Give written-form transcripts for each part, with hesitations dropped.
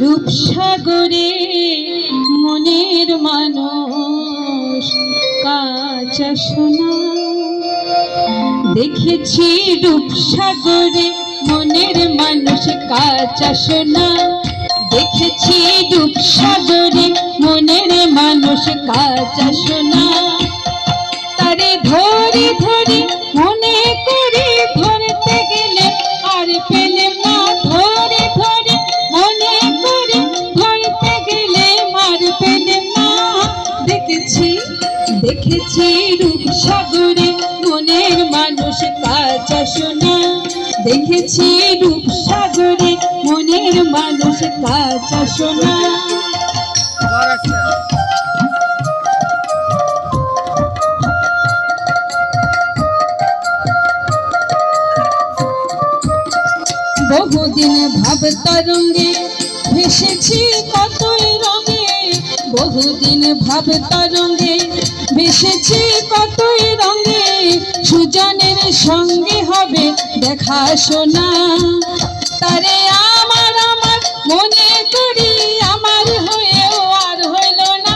রূপসাগরে মনের মানুষ কাঁচা সোনা দেখেছি। রূপসাগরে মনের মানুষ কাঁচা সোনা দেখেছি। রূপসাগরে মনের মানুষ কাঁচা সোনা তারে ধরে ধরে মনে করে ধরতে গেলে আর পেলে না। ধরে ধরে মনে করে ধরতে গেলে মার পেলে না। দেখেছি দেখেছি রূপসাগরে মনের মানুষ কাঁচা সোনা দেখেছি। রূপসাগরে মনের মানুষ কাঁচা সোনা। বহুদিন ভাব তরঙ্গে ভেসেছি কতই রঙে। বহুদিন ভাব তরঙ্গে ভেসেছি কতই রঙে। সুজনের সঙ্গে হবে দেখা শোনা তারে আমার আমার মনে করি আমার হয়েও আর হইল না।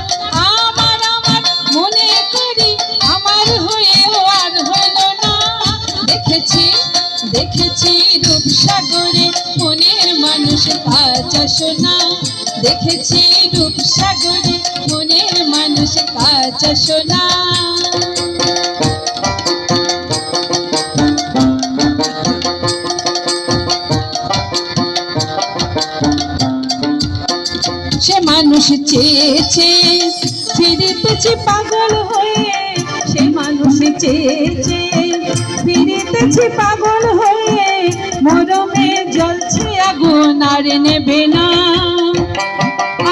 আমার আমার মনে করি আমার হয়েও আর হইল না। দেখেছি দেখেছি রূপসাগরে মনের মানুষ কাঁচা সোনা দেখেছি। রূপসাগরে মনের মানুষ কাঁচা সোনা। সে মানুষ চেয়েছে ফিরিতেছি পাগল হয়ে। সে মানুষ চেয়েছে ফিরিতেছি পাগল হয়ে। মরমে জ্বলছে আগুন আর নেবে না।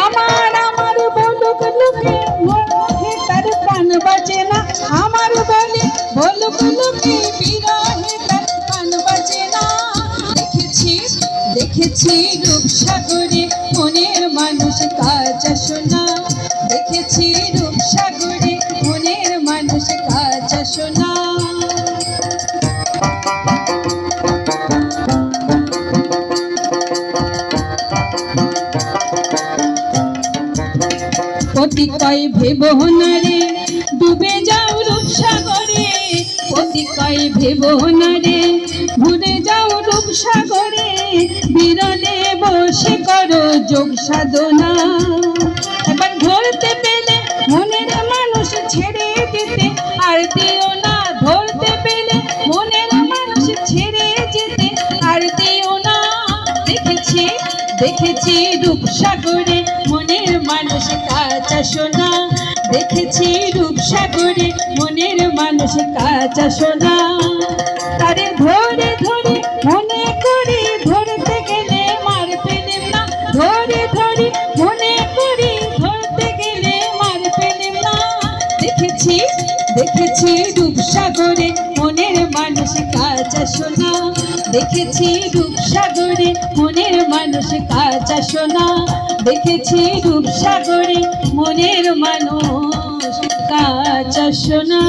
আমার আমার বলুক লোকে মনে তার প্রাণ বাঁচে না। আমার বলে বলুক লোকে বিরহে তার প্রাণ বাঁচে না। দেখেছি দেখেছি রূপসাগরে মনের মানুষ কাঁচা সোনা দেখেছি। রূপসাগরে মনের মানুষ কাঁচা সোনা। পতি কয় ভেবো না রে ডুবে যাও রূপসাগরে। পতি কয় ভেবো না রে ঘুরে যাও রূপসাগরে। বিরলে বসে করো যোগ সাধনা। এবার ধরতে পেলে মনের মানুষ ছেড়ে দিতে আর দিও না। ধরতে পেলে মনের মানুষ ছেড়ে যেতে আর দিও না। দেখেছি দেখেছি রূপসাগরে মনের মানুষ কাঁচা সোনা দেখেছি। রূপসাগরে মনের মানুষ কাঁচা সোনা তারে ধরে ধরে মনে করি ধরতে গেলে মার পেলে না। ধরে ধরে মনে করি ধরতে গেলে মার পেলে না। দেখেছি দেখেছি রূপসাগরে মনের মানুষ কাঁচা সোনা দেখেছি। রূপসাগরে মনের মানুষ কাঁচা সোনা দেখেছি। রূপসাগরে মনের মানুষ কাঁচা সোনা।